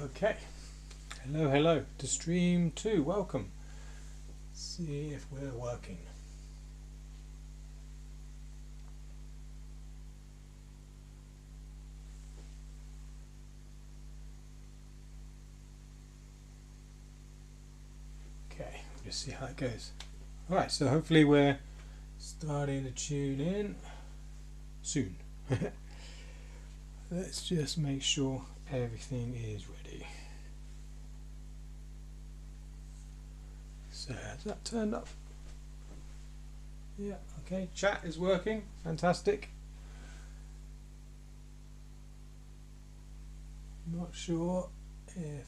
Okay, hello to stream 2, welcome. Let's see if we're working. Okay, we'll just see how it goes. Alright, so hopefully we're starting to tune in soon. Let's just make sure everything is ready. So has that turned up? Yeah, okay, chat is working, fantastic. Not sure if,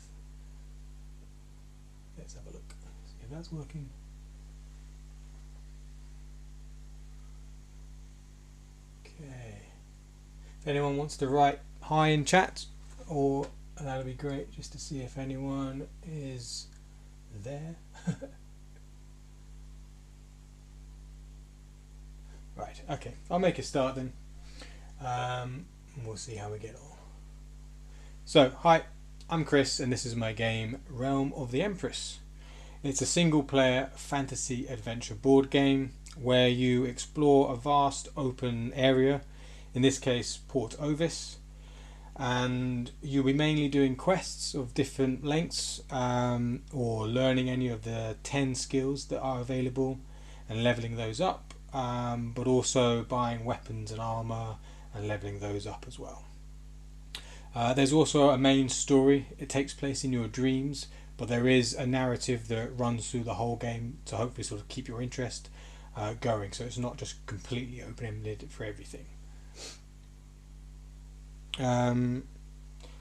let's have a look, see if that's working. Okay, if anyone wants to write hi in chat, or that'll be great, just to see if anyone is there. Right, okay, I'll make a start then. We'll see how we get on. So, hi, I'm Chris, and this is my game Realm of the Empress. It's a single player fantasy adventure board game where you explore a vast open area, in this case Port Ovis, and you'll be mainly doing quests of different lengths, or learning any of the 10 skills that are available and leveling those up, but also buying weapons and armor and leveling those up as well. There's also a main story. It takes place in your dreams, but there is a narrative that runs through the whole game to hopefully sort of keep your interest going, so it's not just completely open-ended for everything.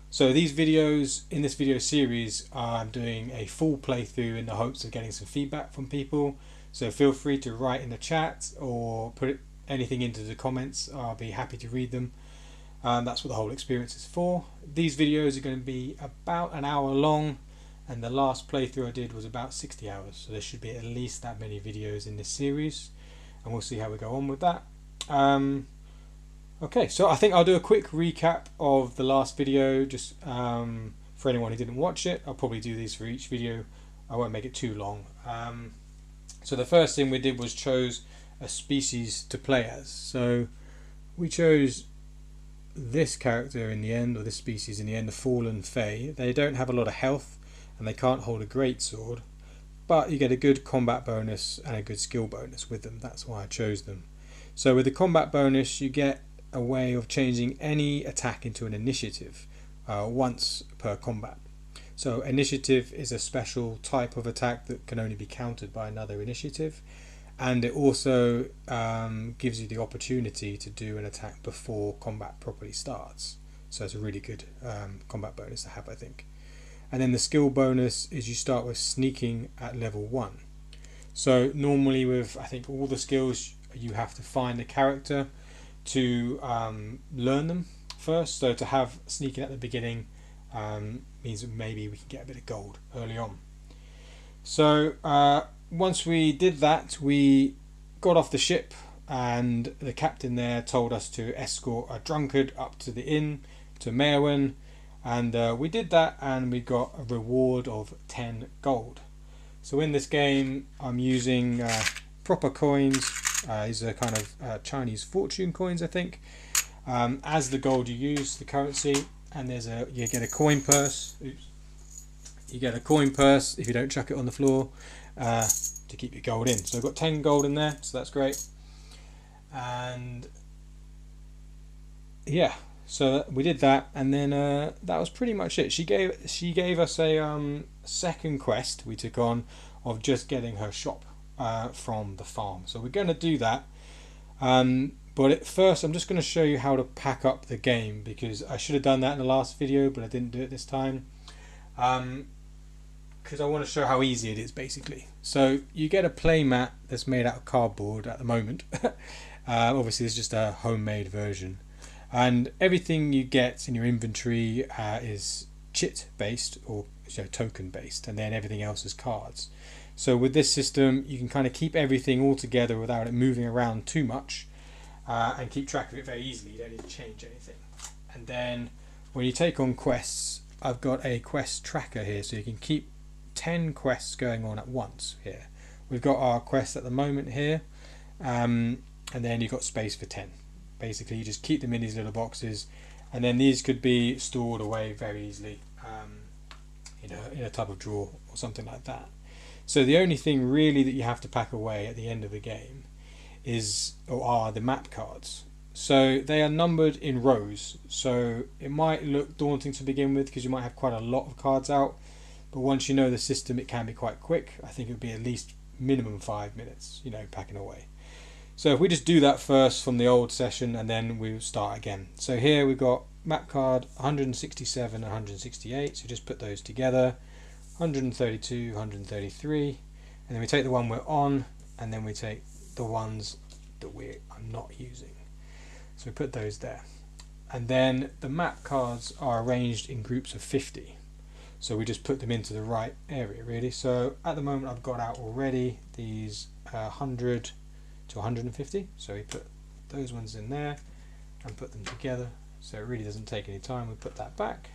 So these videos, in this video series, I'm doing a full playthrough in the hopes of getting some feedback from people, so feel free to write in the chat or put anything into the comments. I'll be happy to read them. That's what the whole experience is for. These videos are going to be about an hour long, and the last playthrough I did was about 60 hours, so there should be at least that many videos in this series, and we'll see how we go on with that. Okay, so I think I'll do a quick recap of the last video, just for anyone who didn't watch it. I'll probably do these for each video. I won't make it too long. So the first thing we did was chose a species to play as. So we chose this character in the end, or this species in the end, the Fallen Fae. They don't have a lot of health and they can't hold a greatsword, but you get a good combat bonus and a good skill bonus with them. That's why I chose them. So with the combat bonus, you get a way of changing any attack into an initiative once per combat. So initiative is a special type of attack that can only be countered by another initiative, and it also gives you the opportunity to do an attack before combat properly starts. So it's a really good combat bonus to have, I think. And then the skill bonus is you start with sneaking at level 1. So normally with, I think, all the skills, you have to find a character to learn them first. So to have sneaking at the beginning means that maybe we can get a bit of gold early on. So once we did that, we got off the ship, and the captain there told us to escort a drunkard up to the inn to Merwin, and we did that, and we got a reward of 10 gold. So in this game I'm using proper coins. These are kind of Chinese fortune coins, I think, as the gold you use, the currency. And there's you get a coin purse. Oops. You get a coin purse if you don't chuck it on the floor to keep your gold in. So I've got 10 gold in there, so that's great. And yeah, so we did that, and then that was pretty much it. She gave us a second quest we took on of just getting her shop from the farm. So we're going to do that. But at first I'm just going to show you how to pack up the game, because I should have done that in the last video, but I didn't do it this time. Because I want to show how easy it is, basically. So you get a play mat that's made out of cardboard at the moment. Obviously it's just a homemade version, and everything you get in your inventory is chit based, or token based, and then everything else is cards. So with this system you can kind of keep everything all together without it moving around too much, and keep track of it very easily. You don't need to change anything. And then when you take on quests, I've got a quest tracker here, so you can keep 10 quests going on at once here. We've got our quest at the moment here, and then you've got space for 10. Basically, you just keep them in these little boxes, and then these could be stored away very easily in a type of drawer or something like that. So the only thing really that you have to pack away at the end of the game are the map cards. So they are numbered in rows, so it might look daunting to begin with because you might have quite a lot of cards out, but once you know the system it can be quite quick. I think it would be at least minimum 5 minutes, packing away. So if we just do that first from the old session and then we'll start again. So here we've got map card 167 and 168, so just put those together, 132, 133, and then we take the one we're on and then we take the ones that we're not using. So we put those there. And then the map cards are arranged in groups of 50. So we just put them into the right area really. So at the moment I've got out already these 100 to 150. So we put those ones in there and put them together. So it really doesn't take any time. We put that back.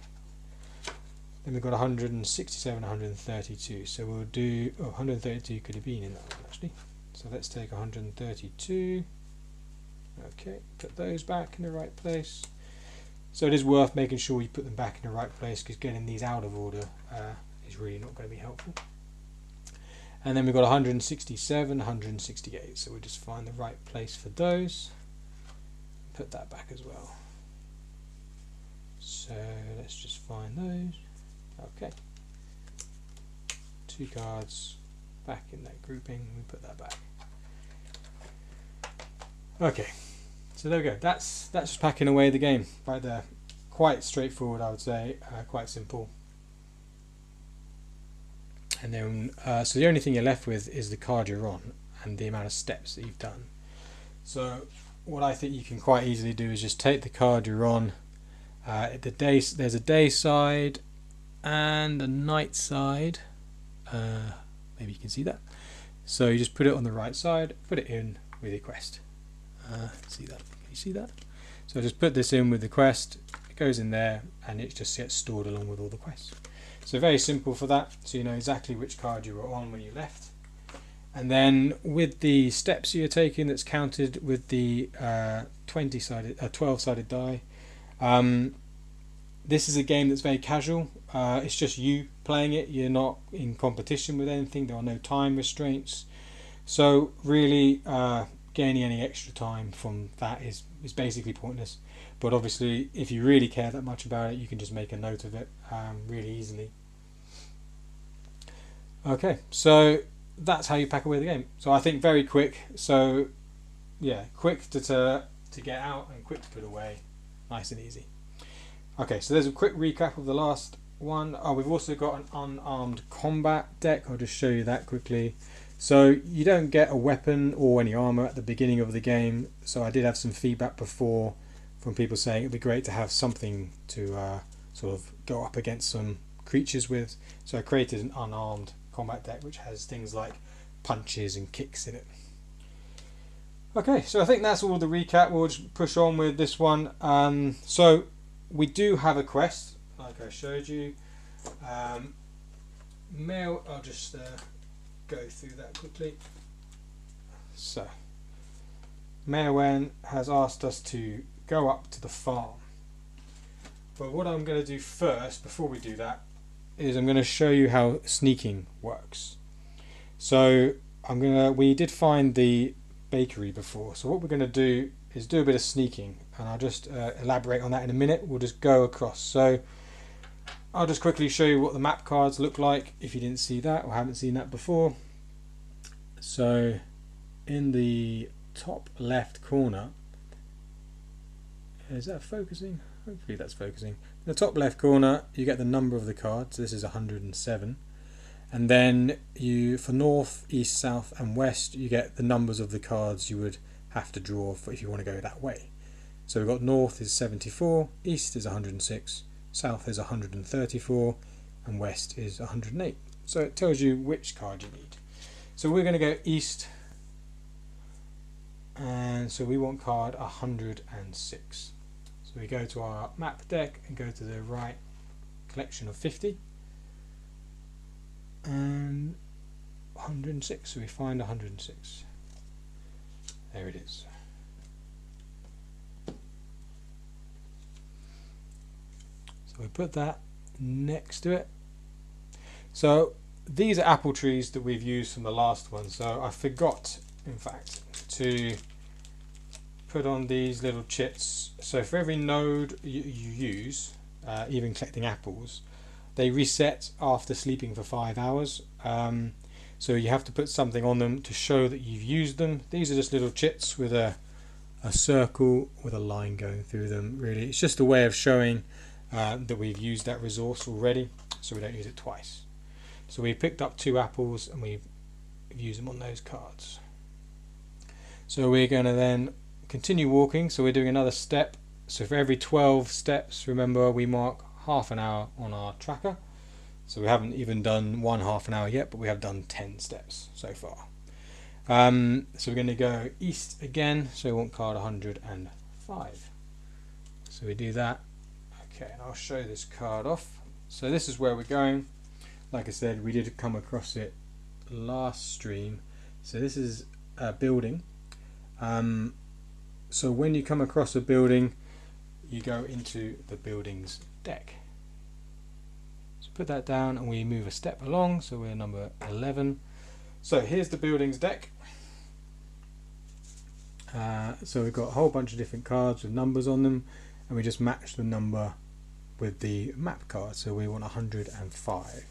Then we've got 167, 132. So we'll do, 132 could have been in that one actually. So let's take 132. Okay, put those back in the right place. So it is worth making sure you put them back in the right place because getting these out of order is really not going to be helpful. And then we've got 167, 168. So we'll just find the right place for those. Put that back as well. So let's just find those. Okay. 2 cards back in that grouping. We put that back. Okay, so there we go. That's just packing away the game right there. Quite straightforward, I would say. Quite simple. And then, so the only thing you're left with is the card you're on and the amount of steps that you've done. So what I think you can quite easily do is just take the card you're on. There's a day side and a night side. Maybe you can see that. So you just put it on the right side, put it in with your quest. See that? Can you see that? So just put this in with the quest, it goes in there and it just gets stored along with all the quests. So very simple for that, so you know exactly which card you were on when you left. And then with the steps you're taking, that's counted with the 12-sided die. This is a game that's very casual. It's just you playing it. You're not in competition with anything. There are no time restraints. So really, gaining any extra time from that is basically pointless. But obviously, if you really care that much about it, you can just make a note of it really easily. Okay, so that's how you pack away the game. So I think very quick. So yeah, quick to get out and quick to put away, nice and easy. Okay, so there's a quick recap of the last one. Oh, we've also got an unarmed combat deck. I'll just show you that quickly. So you don't get a weapon or any armor at the beginning of the game. So I did have some feedback before from people saying it'd be great to have something to sort of go up against some creatures with. So I created an unarmed combat deck which has things like punches and kicks in it. Okay, so I think that's all the recap. We'll just push on with this one. So we do have a quest, like I showed you. I'll just go through that quickly. So Mayorwen has asked us to go up to the farm. But what I'm going to do first, before we do that, is I'm going to show you how sneaking works. So we did find the bakery before. So what we're going to do is do a bit of sneaking, and I'll just elaborate on that in a minute. We'll just go across. So I'll just quickly show you what the map cards look like if you didn't see that or haven't seen that before. So in the top left corner, is that focusing? Hopefully that's focusing. In the top left corner you get the number of the cards. This is 107. And then for north, east, south and west you get the numbers of the cards you would have to draw for if you want to go that way. So we've got north is 74, east is 106, south is 134 and west is 108. So it tells you which card you need. So we're going to go east, and so we want card 106. So we go to our map deck and go to the right collection of 50 and 106. So we find 106. There it is. So we put that next to it. So these are apple trees that we've used from the last one. So I forgot, in fact, to put on these little chits. So for every node you use, even collecting apples, they reset after sleeping for 5 hours. So you have to put something on them to show that you've used them. These are just little chits with a circle with a line going through them. Really, it's just a way of showing that we've used that resource already, so we don't use it twice. So we picked up 2 apples and we've used them on those cards. So we're going to then continue walking. So we're doing another step. So for every 12 steps, remember, we mark half an hour on our tracker. So we haven't even done one half an hour yet, but we have done 10 steps so far. So we're going to go east again. So we want card 105. So we do that. Okay, and I'll show this card off. So this is where we're going. Like I said, we did come across it last stream. So this is a building. So when you come across a building, you go into the building's deck. So put that down and we move a step along. So we're number 11. So here's the building's deck. So we've got a whole bunch of different cards with numbers on them, and we just match the number with the map card. So we want 105.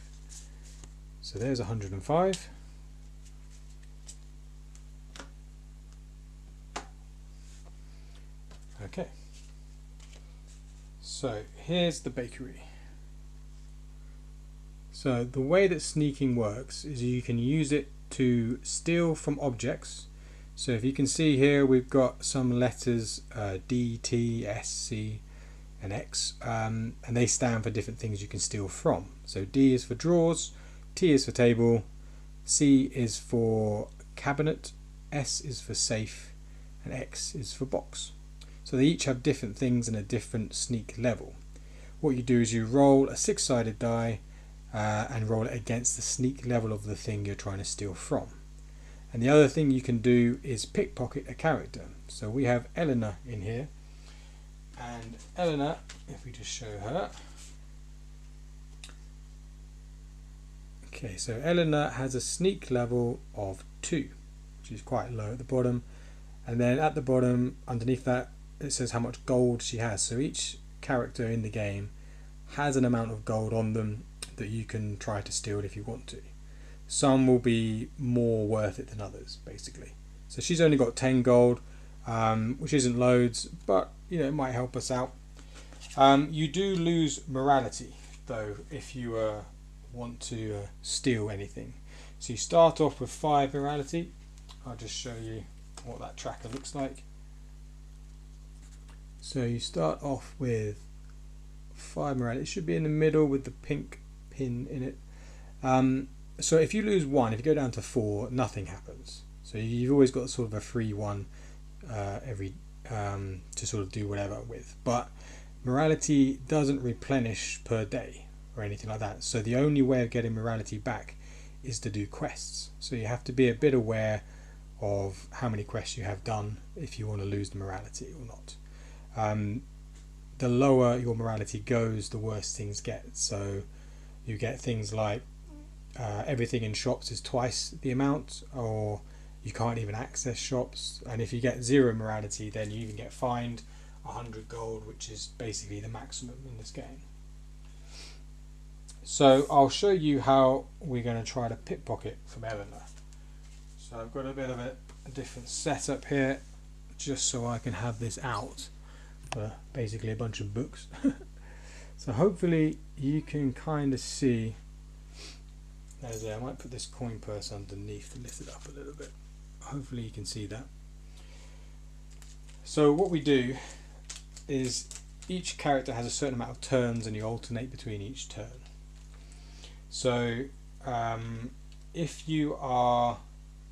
So there's 105. Okay. So here's the bakery. So the way that sneaking works is you can use it to steal from objects. So if you can see here, we've got some letters D, T, S, C and X, and they stand for different things you can steal from. So D is for drawers, T is for table, C is for cabinet, S is for safe, and X is for box. So they each have different things and a different sneak level. What you do is you roll a 6-sided die and roll it against the sneak level of the thing you're trying to steal from. And the other thing you can do is pickpocket a character. So we have Eleanor in here, and Eleanor, if we just show her. Okay, so Eleanor has a sneak level of 2, which is quite low at the bottom, and then at the bottom underneath that it says how much gold she has. So each character in the game has an amount of gold on them that you can try to steal if you want to. Some will be more worth it than others, basically. So she's only got 10 gold, which isn't loads, but you know, it might help us out. You do lose morality though if you want to steal anything. So you start off with 5 morality. I'll just show you what that tracker looks like. So you start off with 5 morality. It should be in the middle with the pink pin in it. So if you lose 1, if you go down to 4, nothing happens. So you've always got sort of a free 1 every to sort of do whatever with. But morality doesn't replenish per day or anything like that. So the only way of getting morality back is to do quests. So you have to be a bit aware of how many quests you have done if you want to lose the morality or not. The lower your morality goes, the worse things get. So you get things like everything in shops is twice the amount, or you can't even access shops, and if you get 0 morality, then you even get fined 100 gold, which is basically the maximum in this game. So I'll show you how we're going to try to pickpocket from Eleanor. So I've got a bit of a different setup here, just so I can have this out for basically a bunch of books. So hopefully you can kind of see. I might put this coin purse underneath to lift it up a little bit. Hopefully you can see that. So what we do is each character has a certain amount of turns and you alternate between each turn. So if you are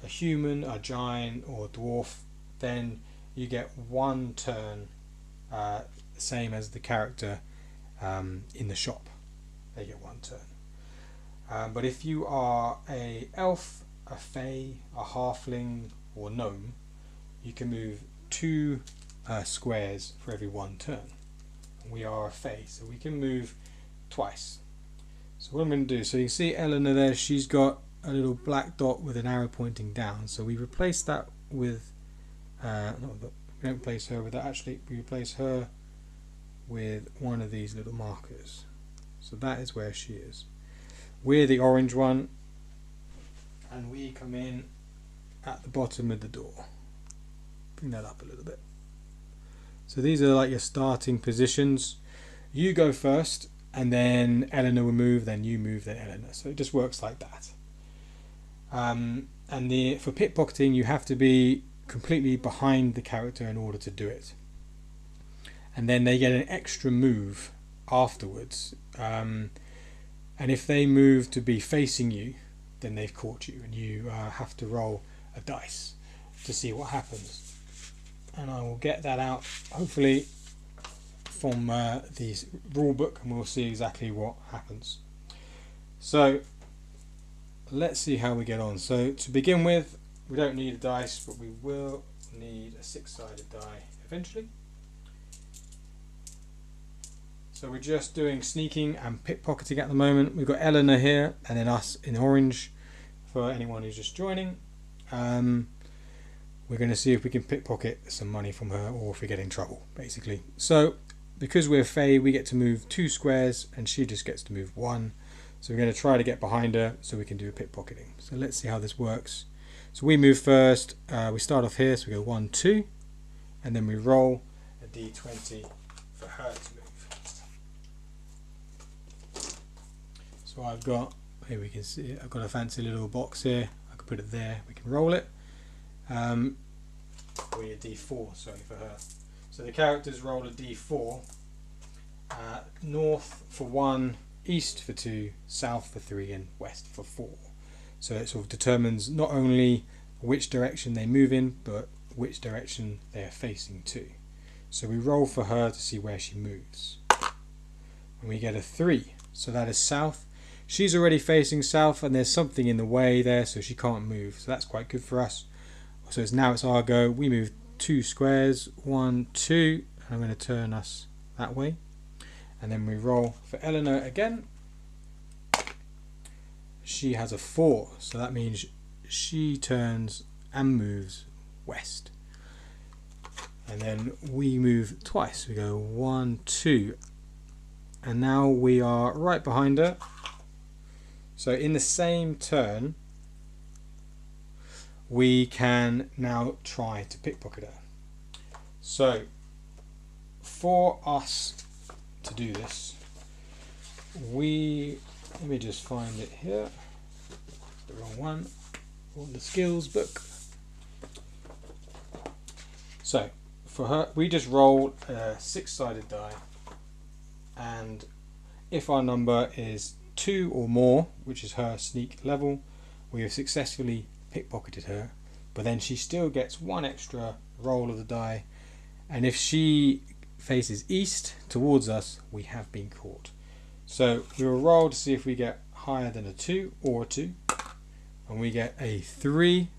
a human, a giant or a dwarf, then you get 1 turn, same as the character in the shop. they get 1 turn. But if you are a elf, a fae, a halfling, or gnome, you can move 2 squares for every 1 turn. We are a fae, so we can move twice. So what I'm going to do, so you can see Eleanor there, she's got a little black dot with an arrow pointing down. So we replace that with, we don't replace her with that, actually we replace her with one of these little markers. So that is where she is. We're the orange one, and we come in at the bottom of the door. Bring that up a little bit. So these are like your starting positions. You go first, and then Eleanor will move, then you move, then Eleanor. So it just works like that. And for pickpocketing, you have to be completely behind the character in order to do it. And then they get an extra move afterwards. And if they move to be facing you, then they've caught you, and you have to roll a dice to see what happens. And I will get that out, hopefully, from the rule book, and we'll see exactly what happens. So let's see how we get on. So to begin with, we don't need a dice, but we will need a 6-sided die eventually. So we're just doing sneaking and pickpocketing at the moment. We've got Eleanor here, and then us in orange for anyone who's just joining. We're going to see if we can pickpocket some money from her, or if we get in trouble, basically. So because we're Fae, we get to move 2 squares, and she just gets to move 1. So we're going to try to get behind her so we can do a pickpocketing. So let's see how this works. So we move first. We start off here, so we go 1, 2, and then we roll a d20 for her to move. So I've got, here we can see, I've got a fancy little box here. I can put it there. We can roll it. Or a d4, sorry, for her. So the characters roll a d4. North for 1, east for 2, south for 3, and west for 4. So it sort of determines not only which direction they move in, but which direction they are facing to. So we roll for her to see where she moves. And we get a 3, so that is south. She's already facing south, and there's something in the way there, so she can't move. So that's quite good for us. So now it's our go. We move 2 squares, 1, 2, and I'm going to turn us that way. And then we roll for Eleanor again. She has a 4, so that means she turns and moves west. And then we move twice. We go 1, 2, and now we are right behind her. So in the same turn, we can now try to pickpocket her. So for us to do this, let me just find it here, the wrong one, on the skills book. So for her, we just roll a 6-sided die, and if our number is 2 or more, which is her sneak level, we have successfully pickpocketed her. But then she still gets 1 extra roll of the die, and if she faces east towards us, we have been caught. So we will roll to see if we get higher than a 2 or a 2, and we get a 3.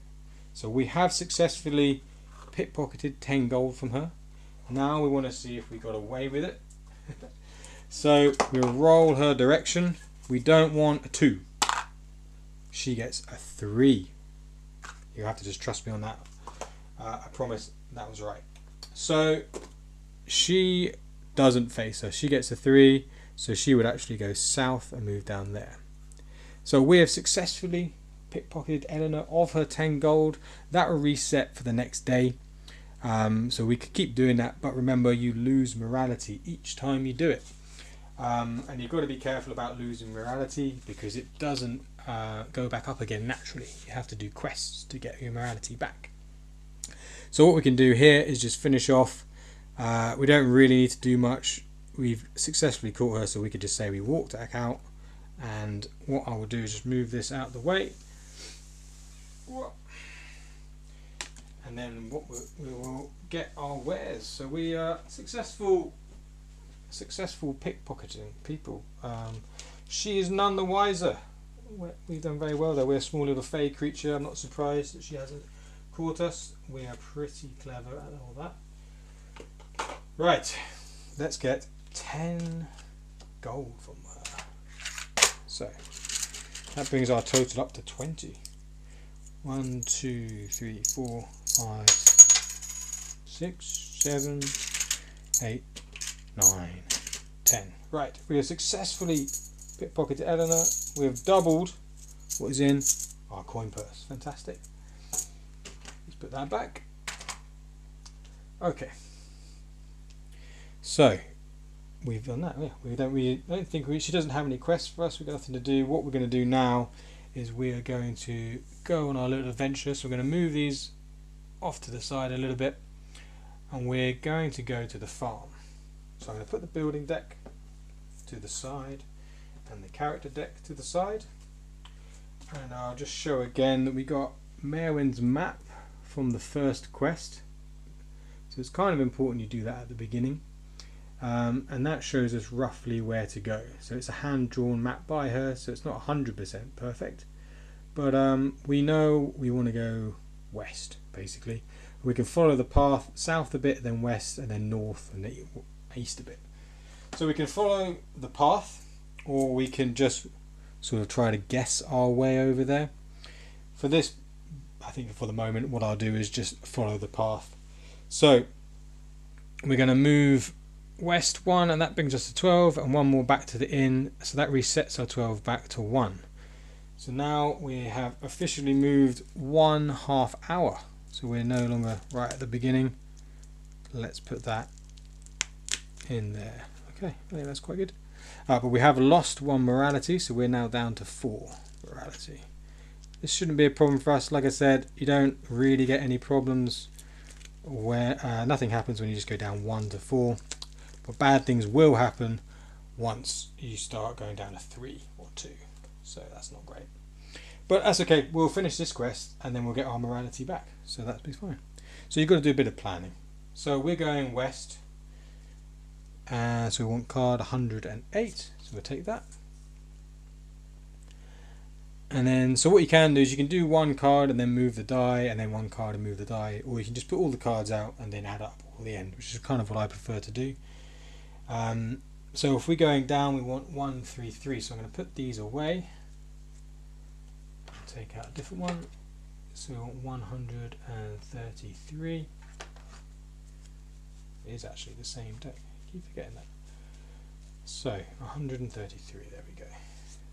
So we have successfully pickpocketed 10 gold from her. Now we want to see if we got away with it. So we'll roll her direction. We don't want a 2. She gets a 3. You have to just trust me on that. I promise that was right. So she doesn't face her. She gets a 3, so she would actually go south and move down there. So we have successfully pickpocketed Eleanor of her 10 gold. That will reset for the next day. So we could keep doing that, but remember, you lose morality each time you do it. And you've got to be careful about losing morality, because it doesn't go back up again naturally. You have to do quests to get your morality back. So what we can do here is just finish off. We don't really need to do much. We've successfully caught her, so we could just say we walked back out. And what I will do is just move this out of the way. And then we will get our wares. So we are successful pickpocketing people. She is none the wiser. We've done very well though. We're a small little fey creature. I'm not surprised that she hasn't caught us. We are pretty clever at all that. Right, let's get 10 gold from her. So that brings our total up to 20. 1, 2, 3, 4, 5, 6, 7, 8, 9, 10. Right, we have successfully pickpocketed Eleanor. We have doubled what is in our coin purse. Fantastic. Let's put that back. Okay. So we've done that. Yeah, we don't think she doesn't have any quests for us. We've got nothing to do. What we're going to do now is we are going to go on our little adventure. So we're going to move these off to the side a little bit, and we're going to go to the farm. So I'm going to put the building deck to the side and the character deck to the side, and I'll just show again that we got Merwin's map from the first quest. So it's kind of important you do that at the beginning, and that shows us roughly where to go. So it's a hand-drawn map by her, so it's not 100% perfect, but we know we want to go west basically. We can follow the path south a bit, then west, and then north and east a bit. So we can follow the path, or we can just sort of try to guess our way over there. For this, I think for the moment what I'll do is just follow the path. So we're going to move west 1, and that brings us to 12, and 1 more back to the inn, so that resets our 12 back to 1. So now we have officially moved 1/2 hour, so we're no longer right at the beginning. Let's put that in there. Okay, I think that's quite good. But we have lost 1 morality, so we're now down to 4 morality. This shouldn't be a problem for us. Like I said, you don't really get any problems where nothing happens when you just go down 1 to 4, but bad things will happen once you start going down to 3 or 2, so that's not great. But that's okay, we'll finish this quest and then we'll get our morality back, so that'll be fine. So you've got to do a bit of planning. So we're going west, so we want card 108, so we'll take that. And then, so what you can do is you can do 1 card and then move the die, and then 1 card and move the die, or you can just put all the cards out and then add up all the end, which is kind of what I prefer to do. So if we're going down, we want 1, 3, 3, so I'm going to put these away, take out a different one. So 133 is actually the same deck. I keep forgetting that. So 133, there we go.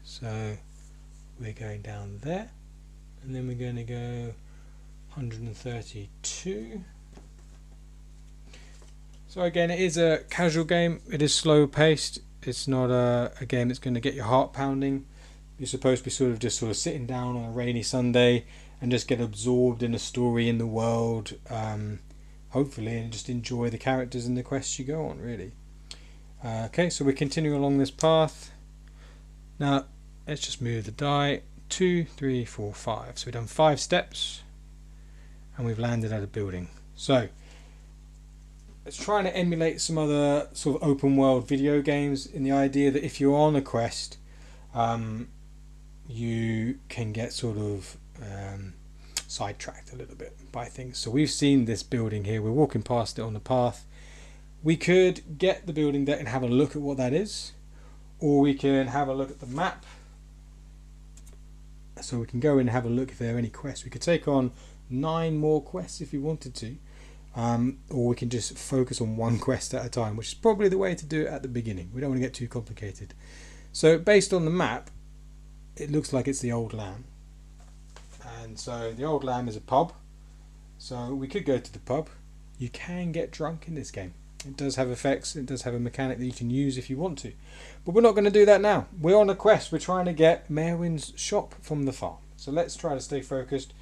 So we're going down there, and then we're going to go 132. So again, it is a casual game. It is slow paced. It's not a game that's going to get your heart pounding. You're supposed to be sort of sitting down on a rainy Sunday and just get absorbed in a story in the world, hopefully, and just enjoy the characters and the quests you go on, really. Okay, so we're continuing along this path. Now let's just move the die. 2, 3, 4, 5. So we've done 5 steps and we've landed at a building. So let's try to emulate some other sort of open world video games, in the idea that if you're on a quest, you can get sort of sidetracked a little bit by things. So we've seen this building here, we're walking past it on the path. We could get the building deck and have a look at what that is, or we can have a look at the map. So we can go in and have a look if there are any quests. We could take on 9 more quests if we wanted to, or we can just focus on 1 quest at a time, which is probably the way to do it at the beginning. We don't want to get too complicated. So based on the map, it looks like it's the Old Lamb, and so the Old Lamb is a pub, so we could go to the pub. You can get drunk in this game. It does have effects, it does have a mechanic that you can use if you want to, but we're not going to do that now. We're on a quest. We're trying to get Merwin's shop from the farm, so let's try to stay focused.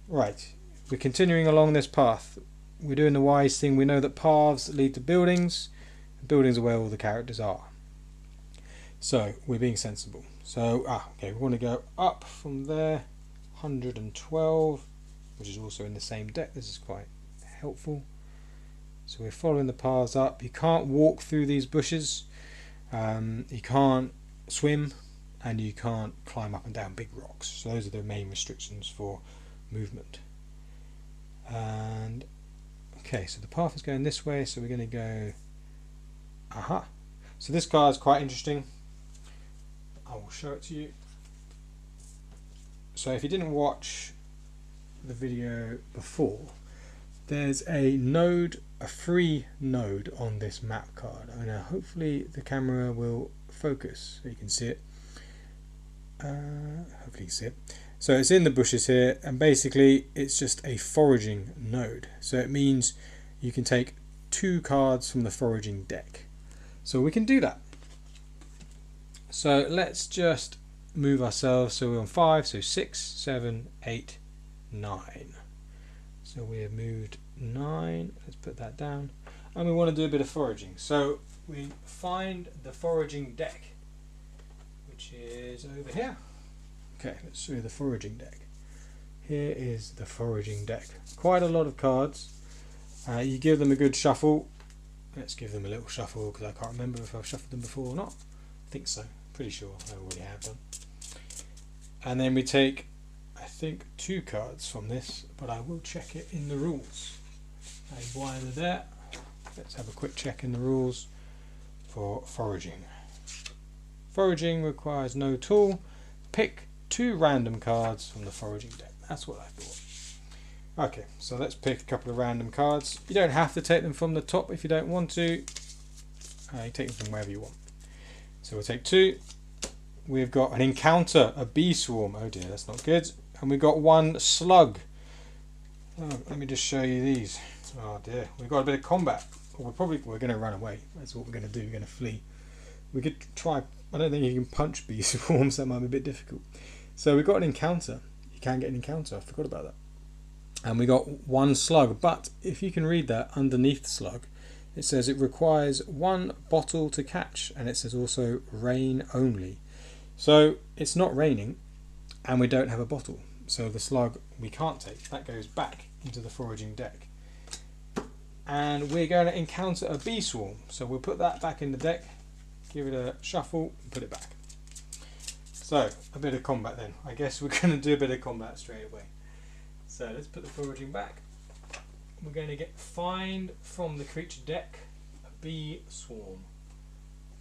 Right, we're continuing along this path. We're doing the wise thing. We know that paths lead to buildings, and buildings are where all the characters are, so we're being sensible. So okay, we want to go up from there, 112, which is also in the same deck. This is quite helpful. So we're following the paths up. You can't walk through these bushes. You can't swim, and you can't climb up and down big rocks. So those are the main restrictions for movement. And okay, so the path is going this way, so we're going to go, aha. So this card is quite interesting. I will show it to you. So if you didn't watch the video before, there's a node, a free node on this map card. Hopefully the camera will focus so you can see it. Hopefully you can see it. So it's in the bushes here, and basically it's just a foraging node. So it means you can take 2 cards from the foraging deck. So we can do that. So let's just move ourselves. So we're on 5, so 6, 7, 8, 9. So we have moved 9. Let's put that down. And we want to do a bit of foraging. So we find the foraging deck, which is over here. Okay, let's show you the foraging deck. Here is the foraging deck. Quite a lot of cards. You give them a good shuffle. Let's give them a little shuffle because I can't remember if I've shuffled them before or not. I think so. Pretty sure I already have done. And then we take, I think, 2 cards from this, but I will check it in the rules. And while they're there, let's have a quick check in the rules for foraging. Foraging requires no tool. Pick 2 random cards from the foraging deck. That's what I thought. Okay, so let's pick a couple of random cards. You don't have to take them from the top if you don't want to. You take them from wherever you want. So we'll take 2. We've got an encounter, a bee swarm. Oh dear, that's not good. And we've got 1 slug. Oh, let me just show you these. Oh dear, we've got a bit of combat. We're going to run away. That's what we're going to do. We're going to flee. We could try. I don't think you can punch bee swarms. That might be a bit difficult. So we've got an encounter. You can get an encounter. I forgot about that. And we got 1 slug. But if you can read that underneath the slug, it says it requires 1 bottle to catch, and it says also rain only. So it's not raining, and we don't have a bottle. So the slug we can't take. That goes back into the foraging deck. And we're going to encounter a bee swarm. So we'll put that back in the deck, give it a shuffle, and put it back. So a bit of combat then. I guess we're going to do a bit of combat straight away. So let's put the foraging back. We're going to find from the creature deck a bee swarm.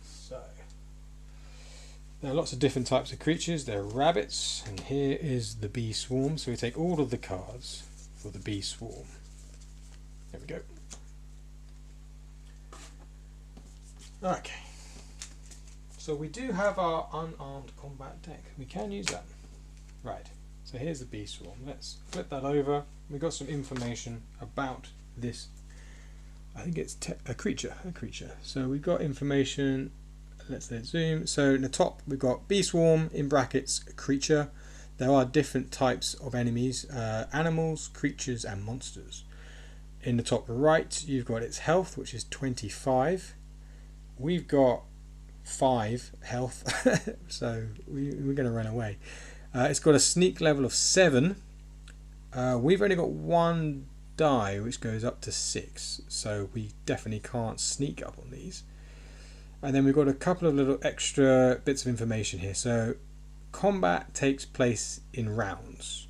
So there are lots of different types of creatures. There are rabbits, and here is the bee swarm. So we take all of the cards for the bee swarm. There we go. Okay. So we do have our unarmed combat deck. We can use that. Right. So here's the bee swarm. Let's flip that over. We've got some information about this. I think it's a creature. So we've got information. Let's let it zoom. So in the top we've got bee swarm, in brackets creature. There are different types of enemies, animals, creatures and monsters. In the top right you've got its health, which is 25. We've got 5 health, so we're going to run away. It's got a sneak level of 7. We've only got 1 die, which goes up to 6, so we definitely can't sneak up on these. And then we've got a couple of little extra bits of information here. So combat takes place in rounds.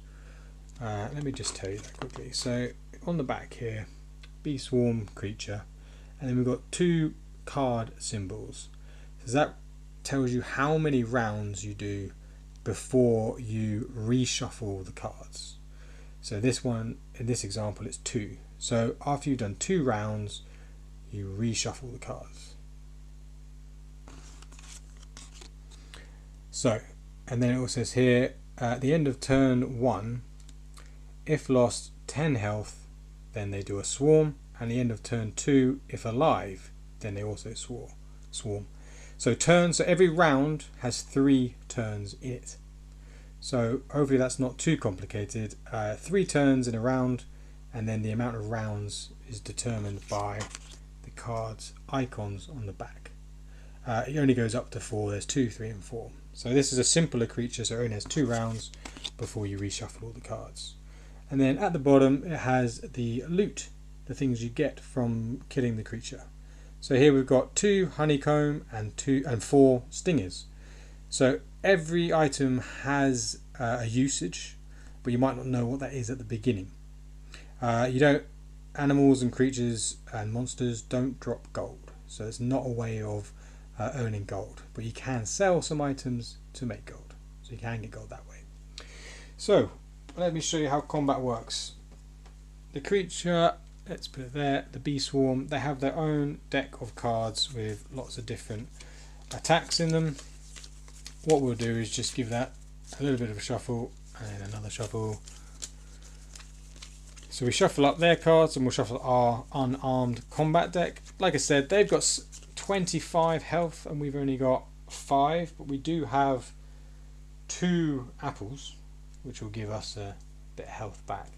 Let me just tell you that quickly. So on the back here, bee swarm creature, and then we've got 2 card symbols. So that tells you how many rounds you do before you reshuffle the cards. So this one, in this example, it's 2. So after you've done 2 rounds, you reshuffle the cards. So, and then it also says here, at the end of turn 1, if lost 10 health, then they do a swarm, and the end of turn 2, if alive, then they also swarm. So every round has 3 turns in it. So hopefully that's not too complicated. 3 turns in a round, and then the amount of rounds is determined by the card's icons on the back. It only goes up to 4. There's 2, 3 and 4. So this is a simpler creature, so it only has 2 rounds before you reshuffle all the cards. And then at the bottom it has the loot, the things you get from killing the creature. So here we've got 2 honeycomb and 4 stingers. So every item has a usage, but you might not know what that is at the beginning. You don't. Animals and creatures and monsters don't drop gold, so it's not a way of earning gold. But you can sell some items to make gold, so you can get gold that way. So let me show you how combat works. The creature, let's put it there, the bee swarm, they have their own deck of cards with lots of different attacks in them. What we'll do is just give that a little bit of a shuffle and another shuffle. So we shuffle up their cards and we'll shuffle our unarmed combat deck. Like I said, they've got 25 health and we've only got 5, but we do have 2 apples, which will give us a bit of health back.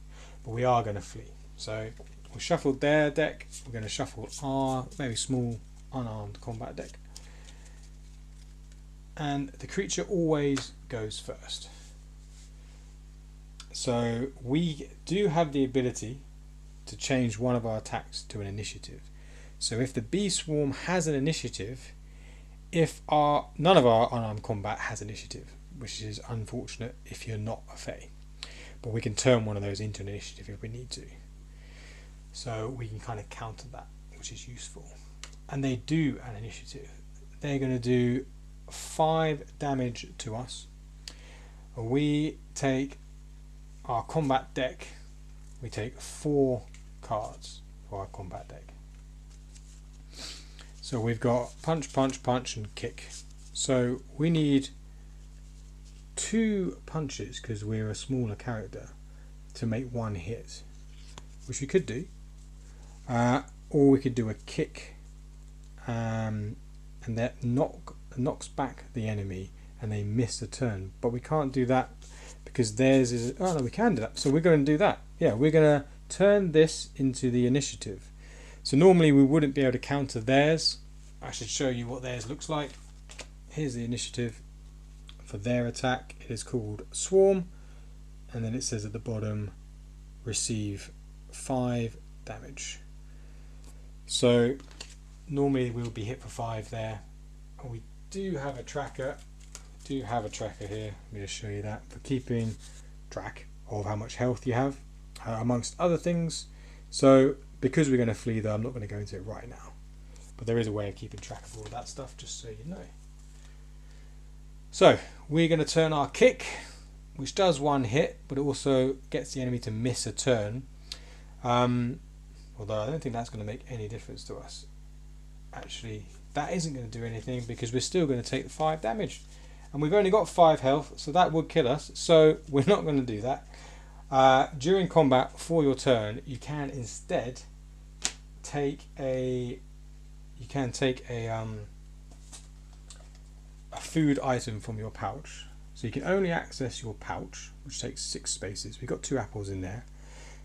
But we are going to flee. So we'll shuffle their deck. We're going to shuffle our very small unarmed combat deck. And the creature always goes first. So we do have the ability to change one of our attacks to an initiative. So if the bee swarm has an initiative, none of our unarmed combat has initiative, which is unfortunate if you're not a Fae. But we can turn one of those into an initiative if we need to. So we can kind of counter that, which is useful. And they do an initiative. They're going to do 5 damage to us. We take our combat deck, we take 4 cards for our combat deck. So we've got punch, punch, punch and kick. So we need 2 punches because we're a smaller character to make 1 hit, which we could do, or we could do a kick, and that knocks back the enemy and they miss a turn. But we can't do that because theirs is, oh no, we can do that. So we're going to do that. Yeah, we're going to turn this into the initiative. So normally we wouldn't be able to counter theirs. I should show you what theirs looks like. Here's the initiative for their attack. It is called Swarm, and then it says at the bottom, receive 5 damage. So normally we would be hit for 5 there. And we do have a tracker. Here. Let me just show you that for keeping track of how much health you have, amongst other things. So because we're going to flee though, I'm not going to go into it right now, but there is a way of keeping track of all that stuff, just so you know. So we're going to turn our kick, which does 1 hit, but it also gets the enemy to miss a turn. Although I don't think that's going to make any difference to us. Actually, that isn't going to do anything because we're still going to take the 5 damage. And we've only got 5 health, so that would kill us. So we're not going to do that. During combat, for your turn, you can instead take a food item from your pouch. So you can only access your pouch, which takes 6 spaces. We've got 2 apples in there.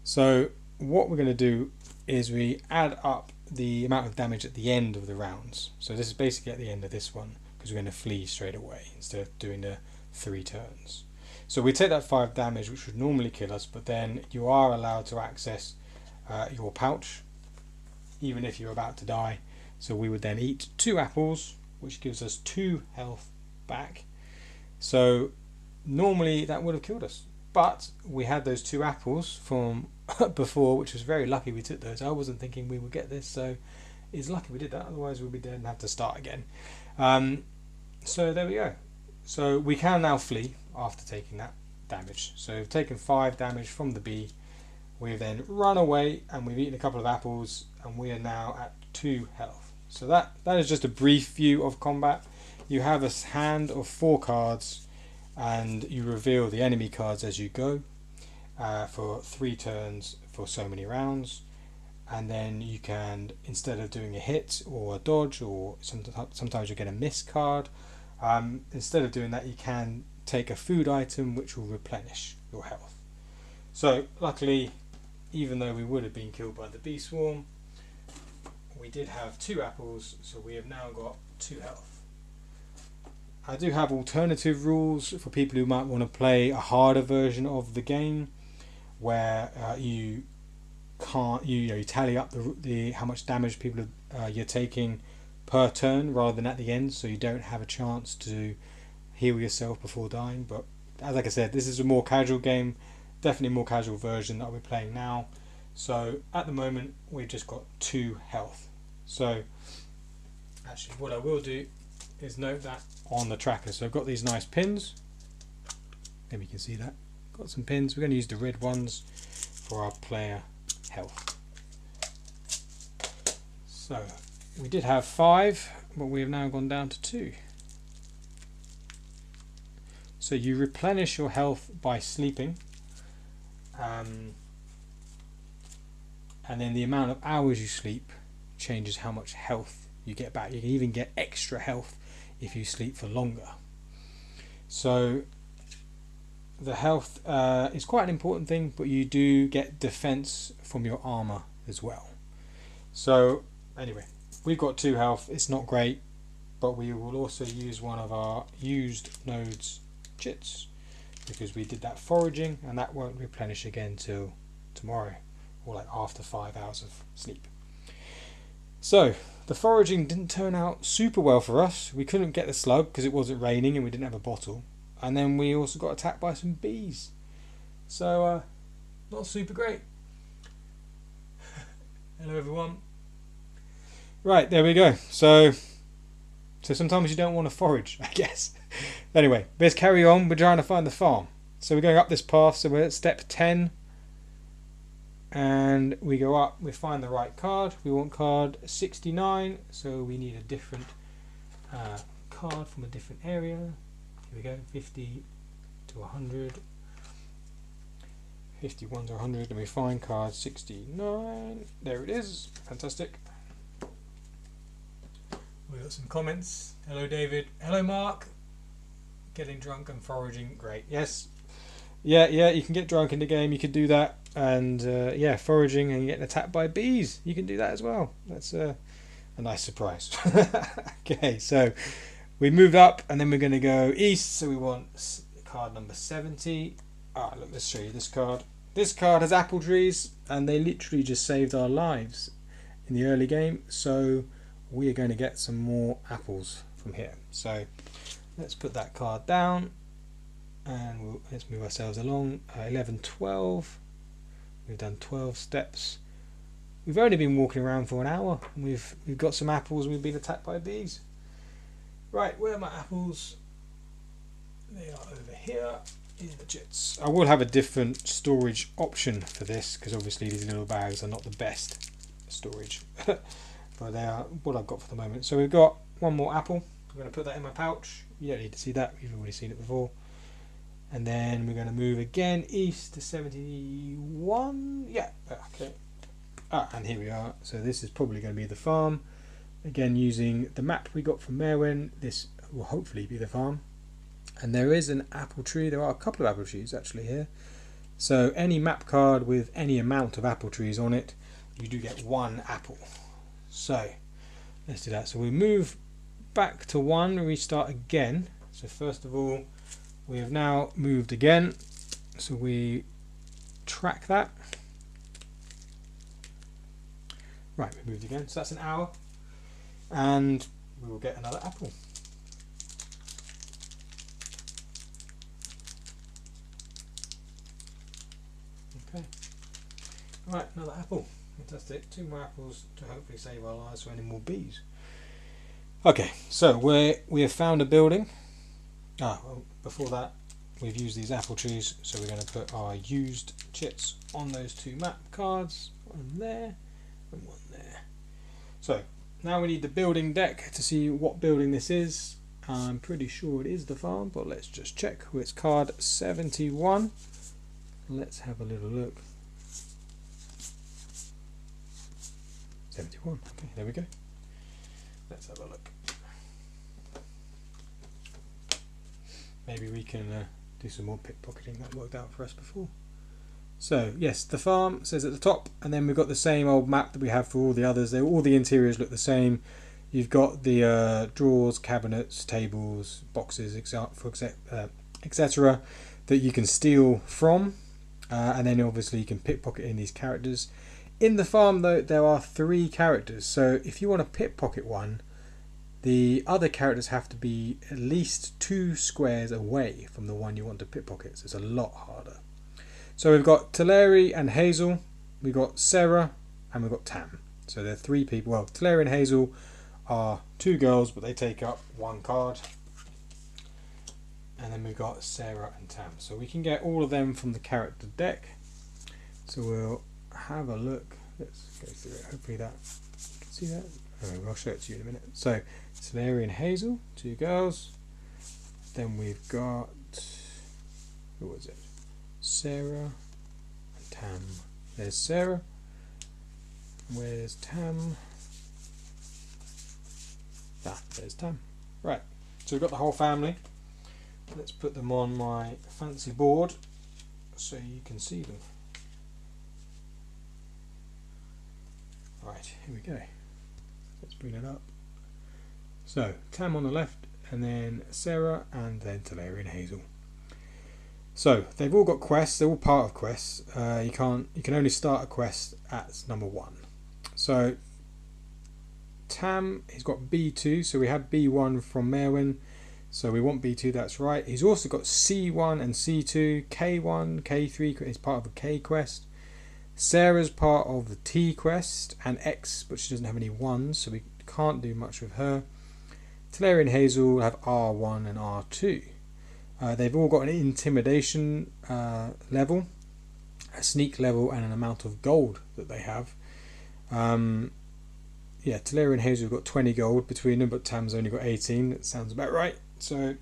So what we're going to do is we add up the amount of damage at the end of the rounds. So this is basically at the end of this one, because we're going to flee straight away instead of doing the 3 turns. So we take that 5 damage, which would normally kill us, but then you are allowed to access your pouch even if you're about to die. So we would then eat 2 apples, which gives us 2 health back. So normally that would have killed us, but we had those 2 apples from before, which was very lucky we took those. I wasn't thinking we would get this, so it's lucky we did that, otherwise we'd be dead and have to start again. So there we go. So we can now flee after taking that damage. So we've taken 5 damage from the bee. We've then run away and we've eaten a couple of apples and we are now at 2 health. So that is just a brief view of combat. You have a hand of 4 cards and you reveal the enemy cards as you go for 3 turns for so many rounds. And then you can, instead of doing a hit or a dodge, or sometimes you get a miss card, instead of doing that you can take a food item which will replenish your health. So luckily, even though we would have been killed by the bee swarm, we did have 2 apples, so we have now got 2 health. I do have alternative rules for people who might want to play a harder version of the game, where you tally up the how much damage you're taking per turn rather than at the end, so you don't have a chance to heal yourself before dying. But like I said, this is a more casual game, definitely a more casual version that we're playing now. So at the moment we've just got 2 health. So actually what I will do is note that on the tracker. So I've got these nice pins, maybe you can see that, got some pins. We're going to use the red ones for our player health. So we did have 5, but we have now gone down to 2. So you replenish your health by sleeping, and then the amount of hours you sleep changes how much health you get back. You can even get extra health if you sleep for longer. So the health is quite an important thing, but you do get defense from your armor as well. So anyway, we've got 2 health. It's not great, but we will also use one of our used nodes chits because we did that foraging, and that won't replenish again till tomorrow, or like after 5 hours of sleep. So the foraging didn't turn out super well for us. We couldn't get the slug because it wasn't raining and we didn't have a bottle, and then we also got attacked by some bees, so not super great. Hello everyone. Right, there we go. So sometimes you don't want to forage, I guess. Anyway, let's carry on. We're trying to find the farm. So we're going up this path. So we're at step 10. And we go up. We find the right card. We want card 69. So we need a different card from a different area. Here we go. 50 to 100. 51 to 100. And we find card 69. There it is. Fantastic. We got some comments. Hello David. Hello Mark. Getting drunk and foraging. Great. Yes. Yeah, you can get drunk in the game. You could do that. And yeah, foraging and getting attacked by bees. You can do that as well. That's a nice surprise. Okay, so we moved up and then we're going to go east. So we want card number 70. Look, let's show you this card. This card has apple trees and they literally just saved our lives in the early game. So we are going to get some more apples from here. So let's put that card down and let's move ourselves along. 11, 12. We've done 12 steps. We've only been walking around for an hour. And we've got some apples and we've been attacked by bees. Right, where are my apples? They are over here in the chits. I will have a different storage option for this because obviously these little bags are not the best storage. But they are what I've got for the moment. So we've got one more apple. I'm going to put that in my pouch. You don't need to see that. You've already seen it before. And then we're going to move again east to 71. Yeah, okay. And here we are. So this is probably going to be the farm. Again, using the map we got from Merwin, this will hopefully be the farm. And there is an apple tree. There are a couple of apple trees actually here. So any map card with any amount of apple trees on it, you do get 1 apple. So let's do that. So we move back to 1, restart again. So first of all, we have now moved again. So we track that. Right, we moved again. So that's an hour. And we will get another apple. Okay. Right, another apple. Fantastic. 2 more apples to hopefully save our lives from any more bees. Okay, so we have found a building. Well, before that, we've used these apple trees, so we're going to put our used chits on those 2 map cards. One there and one there. So now we need the building deck to see what building this is. I'm pretty sure it is the farm, but let's just check. It's card 71. Let's have a little look. 71. Okay, there we go. Let's have a look. Maybe we can do some more pickpocketing. That worked out for us before. So yes, the farm says at the top, and then we've got the same old map that we have for all the others. All the interiors look the same. You've got the drawers, cabinets, tables, boxes, etc. that you can steal from, and then obviously you can pickpocket in these characters. In the farm though, there are 3 characters, so if you want to pickpocket one, the other characters have to be at least 2 squares away from the one you want to pickpocket, so it's a lot harder. So we've got Teleri and Hazel, we've got Sarah, and we've got Tam. So they're 3 people. Well, Teleri and Hazel are 2 girls, but they take up 1 card. And then we've got Sarah and Tam. So we can get all of them from the character deck. So we'll have a look. Let's go through it. Hopefully that, you can see that. Oh, I'll show it to you in a minute. So Teleri and Hazel, 2 girls. Then we've got, who was it? Sarah and Tam. There's Sarah. Where's Tam? There's Tam. Right, so we've got the whole family. Let's put them on my fancy board so you can see them. Right, here we go. Let's bring it up. So Tam on the left, and then Sarah, and then Teleri and Hazel. So they've all got quests. They're all part of quests. You can only start a quest at number 1. So Tam, he's got B2, so we had B1 from Merwin, so we want B2, that's right. He's also got C1 and C2, K1, K3 is part of a K quest. Sarah's part of the T quest, and X, but she doesn't have any 1s, so we can't do much with her. Teleri and Hazel have R1 and R2. They've all got an intimidation level, a sneak level, and an amount of gold that they have. Yeah, Teleri and Hazel have got 20 gold between them, but Tam's only got 18. That sounds about right. So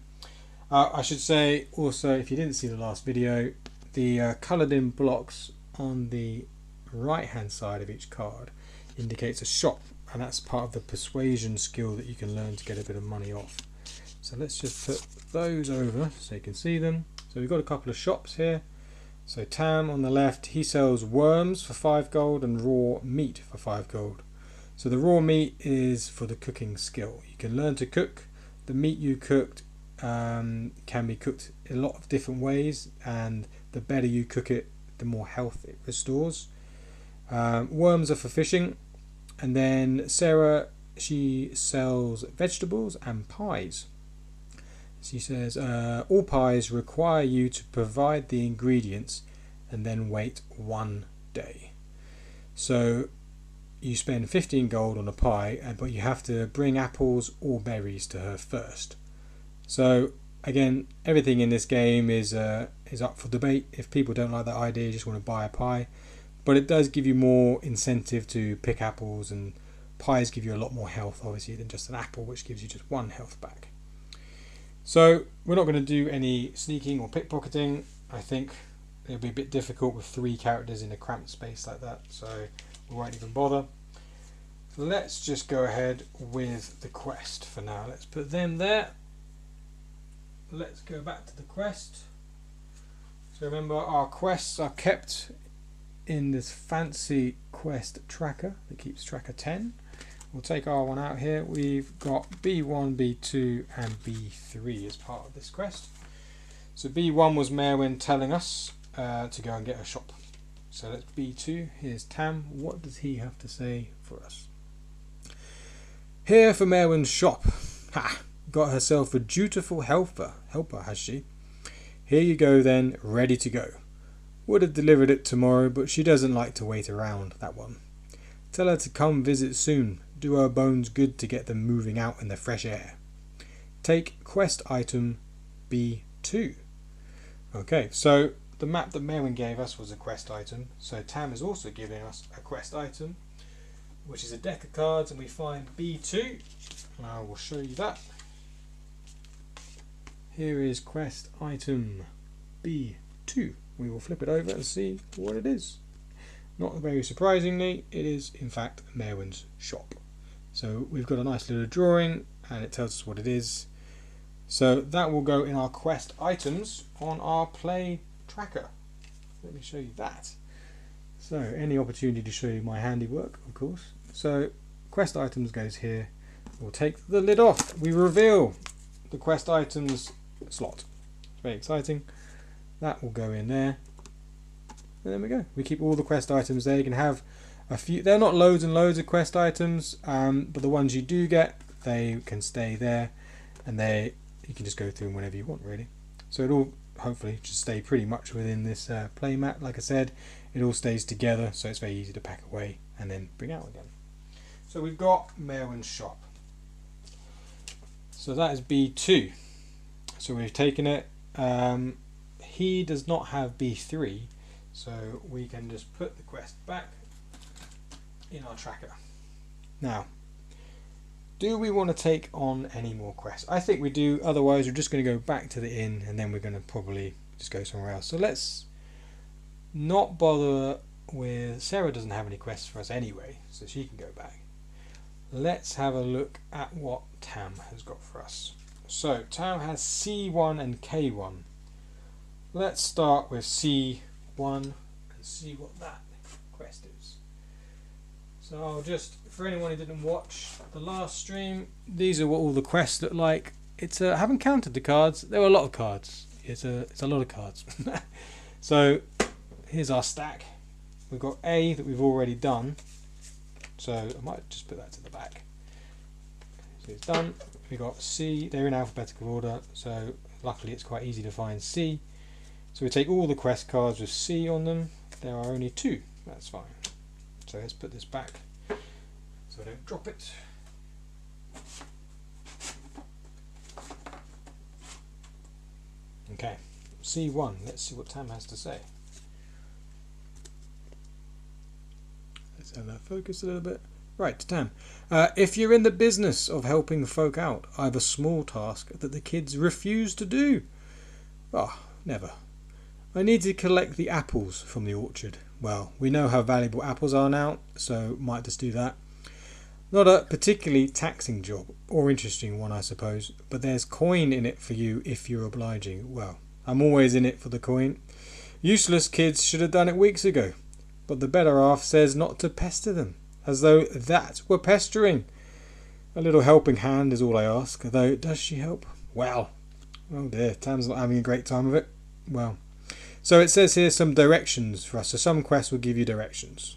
I should say also, if you didn't see the last video, the coloured in blocks on the right hand side of each card indicates a shop, and that's part of the persuasion skill that you can learn to get a bit of money off. So let's just put those over so you can see them. So we've got a couple of shops here. So Tam on the left, he sells worms for 5 gold and raw meat for 5 gold. So the raw meat is for the cooking skill. You can learn to cook. The meat you cooked can be cooked in a lot of different ways, and the better you cook it, the more health it restores. Worms are for fishing. And then Sarah, she sells vegetables and pies. She says all pies require you to provide the ingredients and then wait 1 day. So you spend 15 gold on a pie, but you have to bring apples or berries to her first. So again, everything in this game is up for debate. If people don't like that idea, just want to buy a pie, but it does give you more incentive to pick apples, and pies give you a lot more health obviously than just an apple, which gives you just 1 health back. So we're not going to do any sneaking or pickpocketing. I think it'll be a bit difficult with 3 characters in a cramped space like that, so we won't even bother. Let's just go ahead with the quest for now. Let's put them there. Let's go back to the quest. So remember, our quests are kept in this fancy quest tracker that keeps track of 10. We'll take R1 out here. We've got B1, B2 and B3 as part of this quest. So B1 was Merwin telling us to go and get a shop. So that's B2. Here's Tam. What does he have to say for us? Here for Merwin's shop. Ha! Got herself a dutiful helper, has she? Here you go then, ready to go. Would have delivered it tomorrow, but she doesn't like to wait around, that one. Tell her to come visit soon. Do her bones good to get them moving out in the fresh air. Take quest item B2. Okay, so the map that Merwin gave us was a quest item. So Tam is also giving us a quest item, which is a deck of cards, and we find B2. And I will show you that. Here is quest item B2. We will flip it over and see what it is. Not very surprisingly, it is in fact Merwin's shop. So we've got a nice little drawing and it tells us what it is. So that will go in our quest items on our play tracker. Let me show you that. So any opportunity to show you my handiwork, of course. So quest items goes here. We'll take the lid off. We reveal the quest items slot. Very exciting. That will go in there. And there we go. We keep all the quest items there. You can have a few. They're not loads and loads of quest items, but the ones you do get they can stay there, and you can just go through them whenever you want, really. So it all hopefully just stay pretty much within this play mat. Like I said, it all stays together, so it's very easy to pack away and then bring out again. So we've got Merwin's shop. So that is B2. So we've taken it. He does not have B3, so we can just put the quest back in our tracker. Now, do we want to take on any more quests? I think we do, otherwise we're just going to go back to the inn and then we're going to probably just go somewhere else. So let's not bother with... Sarah doesn't have any quests for us anyway, so she can go back. Let's have a look at what Tam has got for us. So Tam has C1 and K1. Let's start with C1 and see what that quest is. So I'll just, for anyone who didn't watch the last stream, these are what all the quests look like. It's I haven't counted the cards. There were a lot of cards. It's a lot of cards. So here's our stack. We've got A that we've already done. So I might just put that to the back. So it's done. We've got C. They're in alphabetical order. So luckily it's quite easy to find C. So we take all the quest cards with C on them. There are only 2. That's fine. So let's put this back so I don't drop it. Okay, C1. Let's see what Tam has to say. Let's have that focus a little bit. Right, Tam. If you're in the business of helping folk out, I have a small task that the kids refuse to do. Ah, never. I need to collect the apples from the orchard. Well, we know how valuable apples are now, so might just do that. Not a particularly taxing job, or interesting one I suppose, but there's coin in it for you if you're obliging. Well, I'm always in it for the coin. Useless kids should have done it weeks ago, but the better half says not to pester them, as though that were pestering. A little helping hand is all I ask, though does she help? Well, oh dear, Tam's not having a great time of it. Well, so it says here some directions for us. So some quests will give you directions.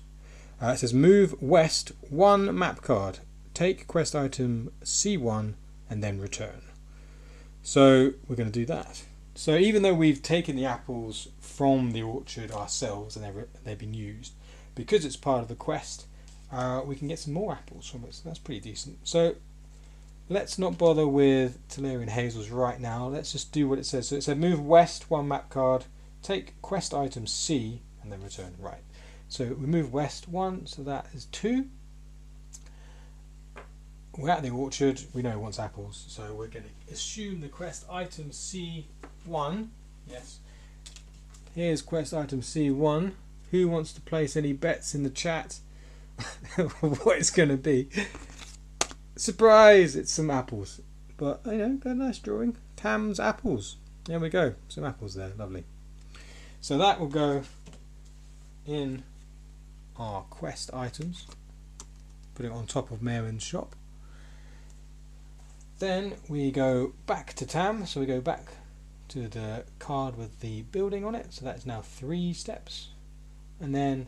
It says move west 1 map card. Take quest item C1 and then return. So we're going to do that. So even though we've taken the apples from the orchard ourselves and they've been used, because it's part of the quest, we can get some more apples from it. So that's pretty decent. So let's not bother with Talarian Hazels right now. Let's just do what it says. So it said move west 1 map card. Take quest item C and then return. Right. So we move west 1, so that is 2. We're at the orchard. We know it wants apples, so we're going to assume the quest item C1. Yes. Here's quest item C1. Who wants to place any bets in the chat? What it's going to be? Surprise! It's some apples. But, you know, got a nice drawing. Tam's apples. There we go. Some apples there. Lovely. So that will go in our quest items. Put it on top of Merwin's shop. Then we go back to Tam. So we go back to the card with the building on it. So that's now 3 steps. And then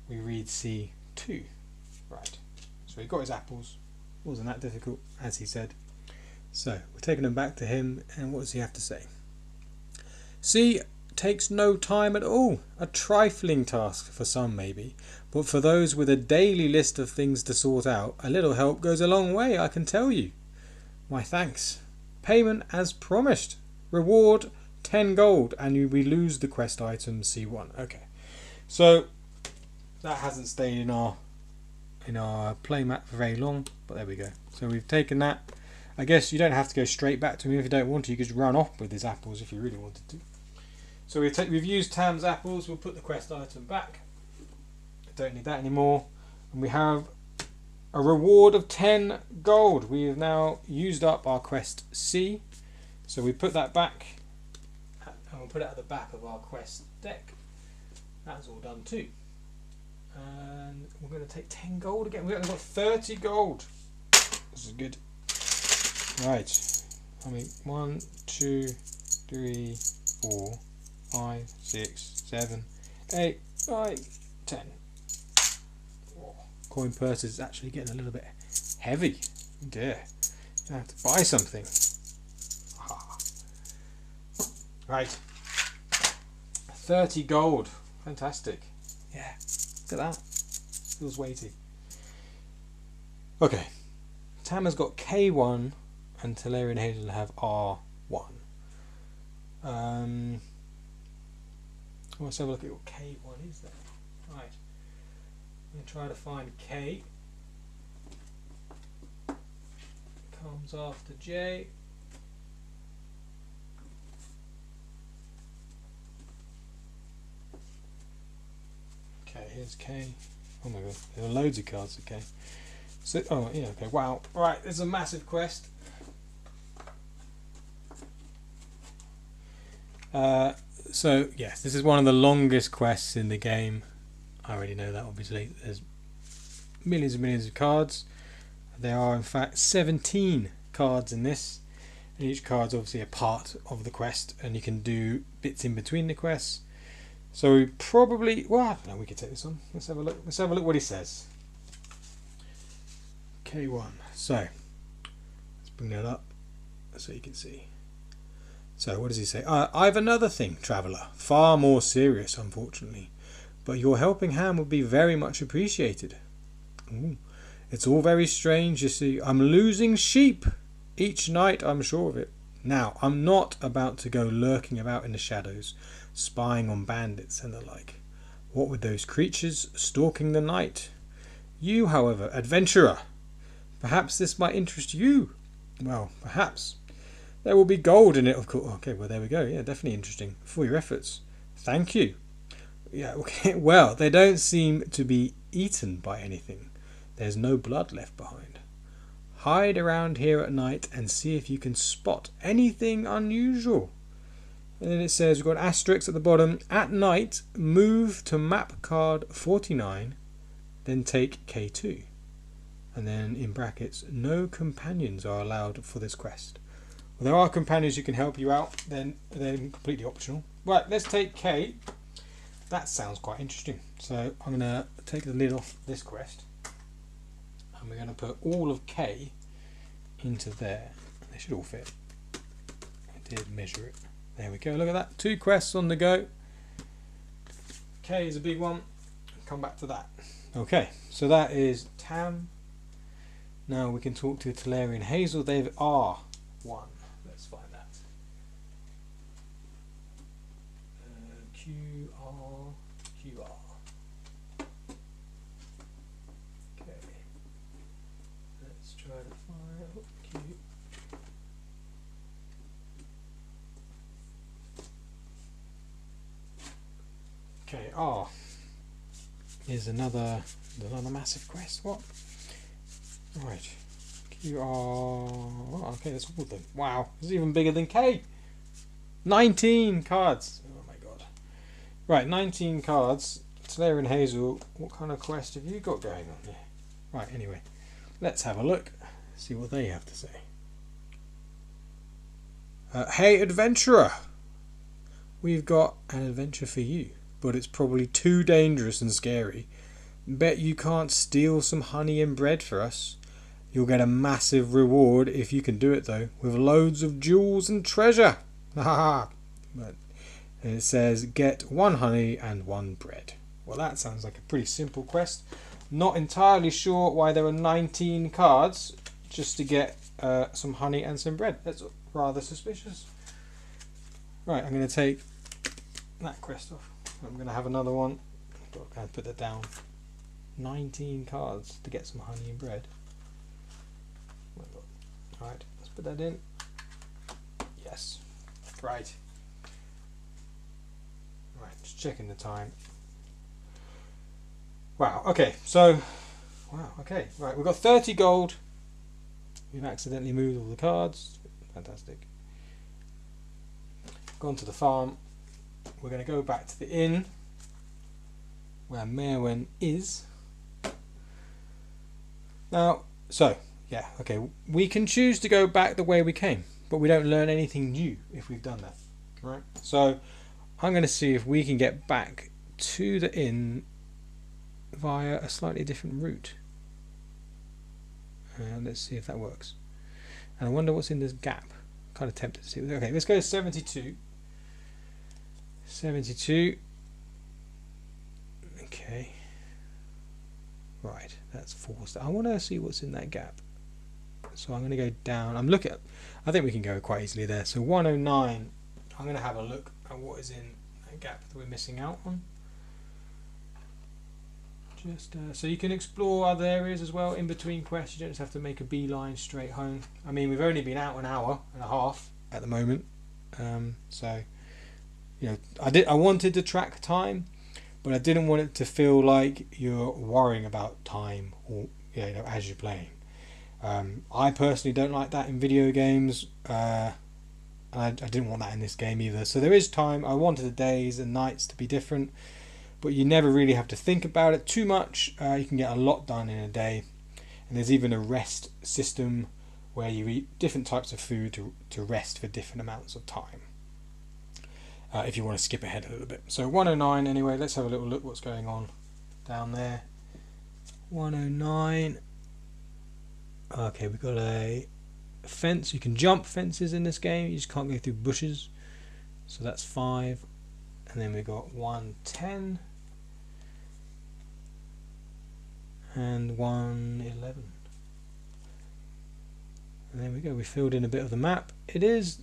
we read C2. Right. So he got his apples. Wasn't that difficult, as he said. So we're taking them back to him. And what does he have to say? C takes no time at all. A trifling task for some maybe, but for those with a daily list of things to sort out, a little help goes a long way, I can tell you. My thanks. Payment as promised. Reward 10 gold, and we lose the quest item C1. Okay, so that hasn't stayed in our playmat for very long, but there we go. So we've taken that. I guess you don't have to go straight back to him if you don't want to. You could just run off with his apples if you really wanted to. So we've used Tam's apples. We'll put the quest item back. Don't need that anymore. And we have a reward of 10 gold. We have now used up our quest C. So we put that back. And we'll put it at the back of our quest deck. That's all done too. And we're going to take 10 gold again. We've got 30 gold. This is good. Right. I mean, 1, 2, 3, 4, 5, 6, 7, 8, 9, 10. Oh, coin purse is actually getting a little bit heavy. Dear, I have to buy something. Ah. Right, 30 gold. Fantastic. Yeah, look at that. Feels weighty. Okay, Tam has got K1 and Talarian Hazel have R1. Let's have a look at what K1 is then. Right, I'm going to try to find K. Comes after J. Okay, here's K. Oh my god, there are loads of cards. Okay, so oh yeah, okay, wow. Right, there's a massive quest. So yes, this is one of the longest quests in the game. I already know that. Obviously, there's millions and millions of cards. There are in fact 17 cards in this, and each card's obviously a part of the quest, and you can do bits in between the quests. So we probably, well, I don't know, we could take this on. Let's have a look. Let's have a look what he says. K1. So let's bring that up so you can see. So what does he say? I've another thing, traveller, far more serious, unfortunately, but your helping hand would be very much appreciated. Ooh. It's all very strange, you see. I'm losing sheep each night, I'm sure of it. Now, I'm not about to go lurking about in the shadows, spying on bandits and the like. What with those creatures stalking the night? You, however, adventurer, perhaps this might interest you. Well, perhaps. There will be gold in it, of course. Okay, well, there we go. Yeah, definitely interesting. For your efforts. Thank you. Yeah, okay. Well, they don't seem to be eaten by anything. There's no blood left behind. Hide around here at night and see if you can spot anything unusual. And then it says, we've got an asterisk at the bottom. At night, move to map card 49, then take K2. And then in brackets, no companions are allowed for this quest. Well, there are companions who can help you out, then they're completely optional. Right, let's take K. That sounds quite interesting. So I'm going to take the lid off this quest. And we're going to put all of K into there. They should all fit. I did measure it. There we go, look at that. 2 quests on the go. K is a big one. Come back to that. Okay, so that is Tam. Now we can talk to Talarian Hazel. They've R1. Let's find that. QR. Okay. Let's try to find Q. Okay, R is another massive quest. What? Right. QR. Oh, okay, that's all of them. Wow, this is even bigger than K. 19 cards. Oh my god. Right, 19 cards. Talarian Hazel, what kind of quest have you got going on here? Right, anyway, let's have a look. See what they have to say. Hey, adventurer. We've got an adventure for you, but it's probably too dangerous and scary. Bet you can't steal some honey and bread for us. You'll get a massive reward if you can do it though, with loads of jewels and treasure. Haha. But it says get 1 honey and 1 bread. Well, that sounds like a pretty simple quest. Not entirely sure why there are 19 cards just to get some honey and some bread. That's rather suspicious. Right, I'm going to take that quest off. I'm going to have another one. I'm going to put that down. 19 cards to get some honey and bread. Right, let's put that in. Yes. Right. Right, just checking the time. Wow, okay, so, wow, okay, right, we've got 30 gold. We've accidentally moved all the cards. Fantastic. Gone to the farm. We're going to go back to the inn where Merwen is. Now, so, yeah, okay, we can choose to go back the way we came, but we don't learn anything new if we've done that, right? So I'm going to see if we can get back to the inn via a slightly different route. Let's see if that works. And I wonder what's in this gap. Kind of tempted to see. Okay, let's go to 72. 72. Okay. Right, that's 4 stars. I want to see what's in that gap. So I'm going to go down. I think we can go quite easily there. So 109. I'm going to have a look at what is in that gap that we're missing out on. Just so you can explore other areas as well in between quests. You don't just have to make a beeline straight home. I mean, we've only been out an hour and a half at the moment, so you know, I wanted to track time, but I didn't want it to feel like you're worrying about time, or you know, as you're playing. I personally don't like that in video games, and I didn't want that in this game either. So there is time. I wanted the days and nights to be different, but you never really have to think about it too much. You can get a lot done in a day, and there's even a rest system where you eat different types of food to rest for different amounts of time, if you want to skip ahead a little bit. So 109 anyway, let's have a little look what's going on down there. 109. Okay, we've got a fence. You can jump fences in this game, you just can't go through bushes. So that's 5. And then we've got 110 and 111. And there we go, we filled in a bit of the map. It is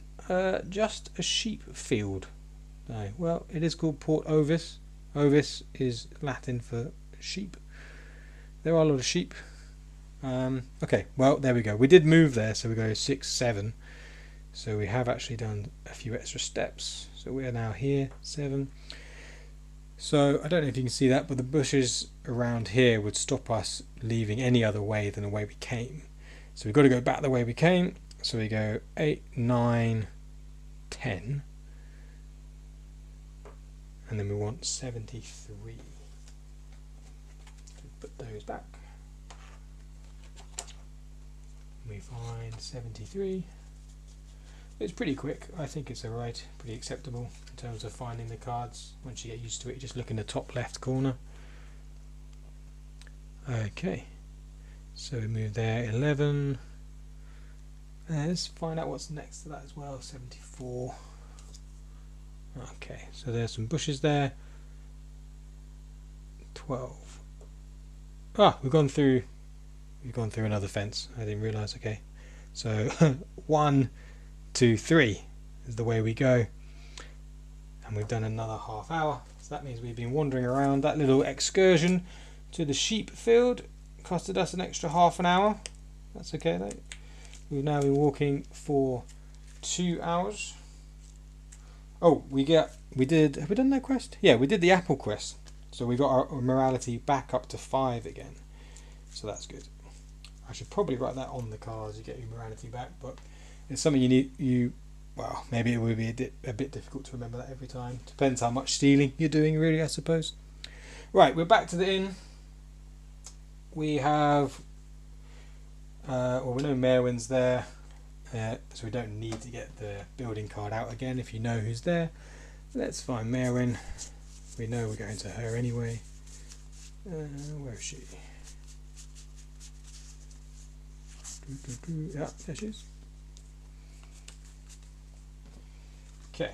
just a sheep field. No, well, it is called Port Ovis. Ovis is Latin for sheep. There are a lot of sheep. Okay, well, there we go. We did move there, so we go 6, 7. So we have actually done a few extra steps. So we are now here, 7. So I don't know if you can see that, but the bushes around here would stop us leaving any other way than the way we came. So we've got to go back the way we came. So we go 8, 9, 10. And then we want 73. Put those back. We find 73. It's pretty quick. I think it's alright, pretty acceptable in terms of finding the cards. Once you get used to it, you just look in the top left corner. Okay, so we move there, 11. Let's find out what's next to that as well, 74. Okay, so there's some bushes there. 12. Ah, we've gone through another fence. I didn't realise. Okay, so 1, 2, 3 is the way we go, and we've done another half hour. So that means we've been wandering around. That little excursion to the sheep field costed us an extra half an hour. That's okay though. We've now been walking for 2 hours. Oh, have we done that quest? Yeah, we did the apple quest. So we got our morality back up to 5 again. So that's good. I should probably write that on the cards. You get your morality back, but it's something well, maybe it would be a bit difficult to remember that every time. Depends how much stealing you're doing, really, I suppose. Right, we're back to the inn. We have, well, we know Merwin's there, so we don't need to get the building card out again if you know who's there. Let's find Merwin. We know we're going to her anyway. Where is she? Yeah, there she is. Okay,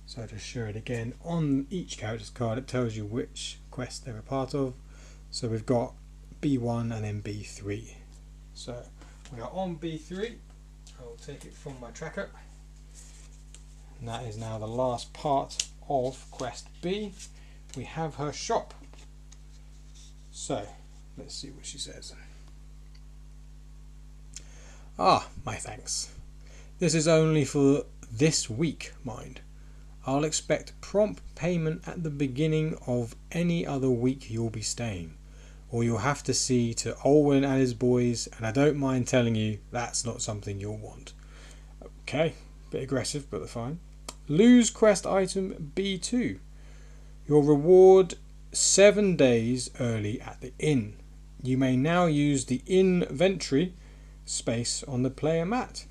so to show it again, on each character's card it tells you which quest they're a part of. So we've got B1 and then B3. So we are on B3. I'll take it from my tracker. And that is now the last part of quest B. We have her shop. So let's see what she says. Ah, my thanks. This is only for this week, mind. I'll expect prompt payment at the beginning of any other week you'll be staying, or you'll have to see to Olwen and his boys, and I don't mind telling you that's not something you'll want. Okay, bit aggressive, but they're fine. Lose quest item B2. Your reward 7 days early at the inn. You may now use the inventory space on the player mat.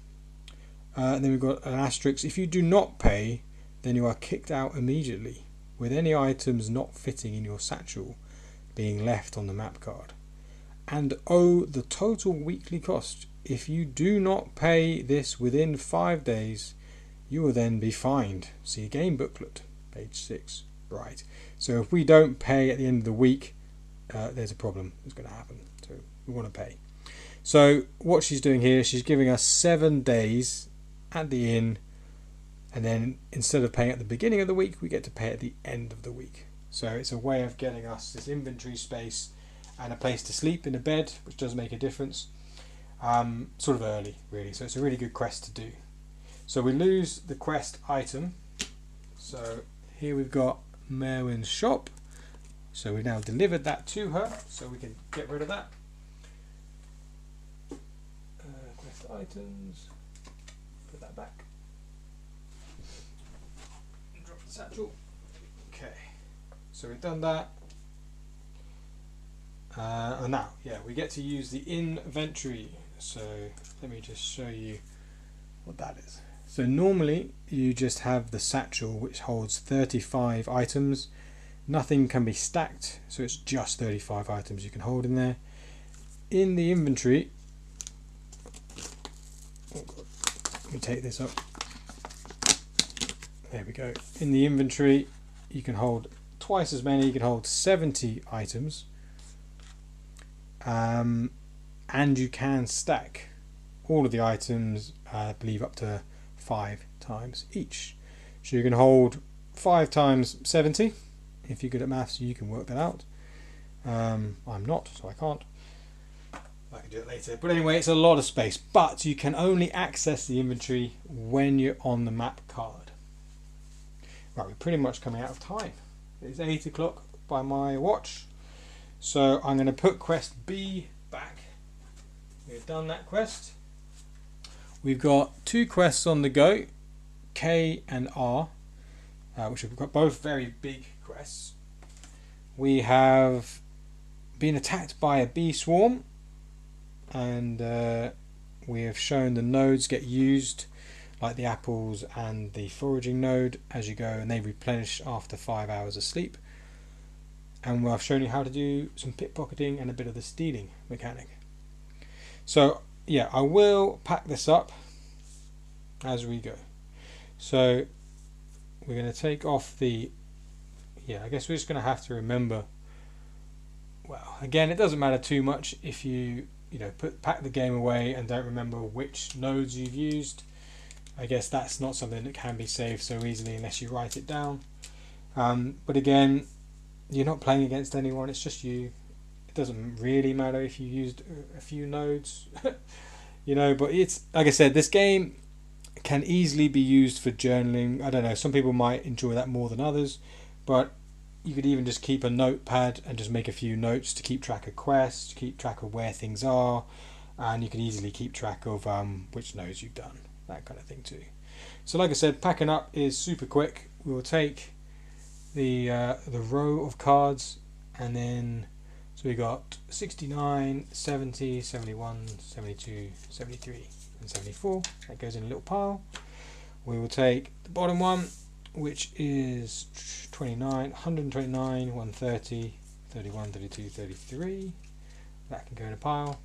And then we've got an asterisk. If you do not pay, then you are kicked out immediately, with any items not fitting in your satchel being left on the map card. and owe the total weekly cost. If you do not pay this within 5 days, you will then be fined. See game booklet, page 6. Right. So if we don't pay at the end of the week, there's a problem that's going to happen. So we want to pay. So what she's doing here, she's giving us 7 days at the inn, and then instead of paying at the beginning of the week, we get to pay at the end of the week. So it's a way of getting us this inventory space and a place to sleep in a bed, which does make a difference. Sort of early, really. So it's a really good quest to do. So we lose the quest item. So here we've got Merwin's shop. So we've now delivered that to her, so we can get rid of that. Quest items. Put that back. Drop the satchel. Okay. So we've done that. And now, yeah, we get to use the inventory. So let me just show you what that is. So normally you just have the satchel, which holds 35 items. Nothing can be stacked, so it's just 35 items you can hold in there. In the inventory, oh God, let me take this up. There we go. In the inventory, you can hold twice as many. You can hold 70 items. And you can stack all of the items, I believe, up to 5 times each. So you can hold 5 times 70. If you're good at maths, you can work that out. I'm not, so I can't. I can do it later. But anyway, it's a lot of space. But you can only access the inventory when you're on the map card. Right, we're pretty much coming out of time. It's 8 o'clock by my watch. So I'm going to put quest B back. We've done that quest. We've got 2 quests on the go, K and R, which have got both very big quests. We have been attacked by a bee swarm, and we have shown the nodes get used, like the apples and the foraging node, as you go, and they replenish after 5 hours of sleep. And I've shown you how to do some pickpocketing and a bit of the stealing mechanic. So yeah, I will pack this up as we go. So we're going to take off the, I guess we're just going to have to remember, well, again, it doesn't matter too much if you pack the game away and don't remember which nodes you've used. I guess that's not something that can be saved so easily unless you write it down. But again, you're not playing against anyone, it's just you. It doesn't really matter if you used a few nodes, but it's, like I said, this game can easily be used for journaling. I don't know, some people might enjoy that more than others, but you could even just keep a notepad and just make a few notes to keep track of quests, to keep track of where things are, and you can easily keep track of which nodes you've done, that kind of thing too. So like I said, packing up is super quick. We will take the row of cards, and then so we got 69, 70, 71, 72, 73 and 74. That goes in a little pile. We will take the bottom one, which is 29, 129, 130, 31, 32, 33. That can go in a pile.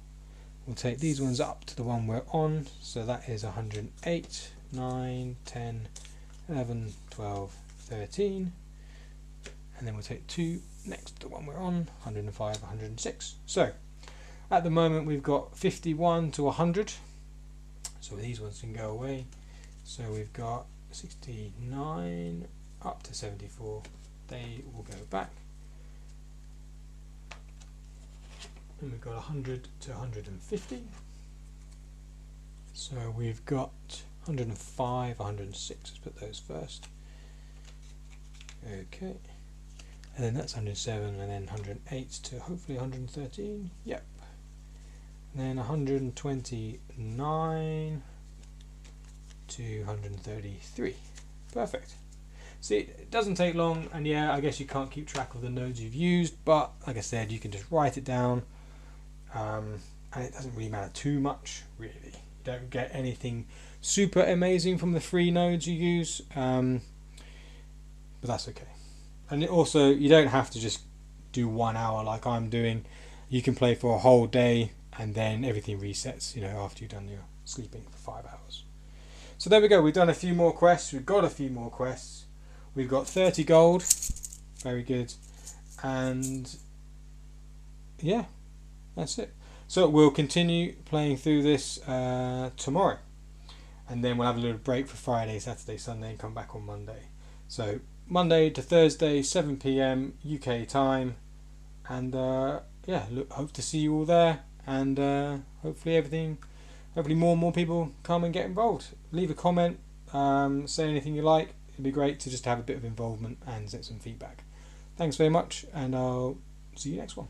We'll take these ones up to the one we're on, so that is 108, 9, 10, 11, 12, 13. And then we'll take 2 next to the one we're on, 105, 106. So at the moment we've got 51 to 100. So these ones can go away. So we've got 69 up to 74. They will go back. And we've got 100 to 150. So we've got 105, 106. Let's put those first. Okay. And then that's 107, and then 108 to hopefully 113. Yep. And then 129 to 133. Perfect. See, it doesn't take long, and yeah, I guess you can't keep track of the nodes you've used, but like I said, you can just write it down, and it doesn't really matter too much, really. You don't get anything super amazing from the free nodes you use, but that's okay. And also, you don't have to just do 1 hour like I'm doing. you can play for a whole day, and then everything resets, after you've done your sleeping for 5 hours. So there we go, we've done a few more quests, we've got a few more quests. We've got 30 gold, very good, and yeah, that's it. So we'll continue playing through this tomorrow, and then we'll have a little break for Friday, Saturday, Sunday, and come back on Monday. So Monday to Thursday, 7 p.m. UK time, and hope to see you all there, and hopefully more and more people come and get involved. Leave a comment, say anything you like. It'd be great to just have a bit of involvement and get some feedback. Thanks very much, and I'll see you next one.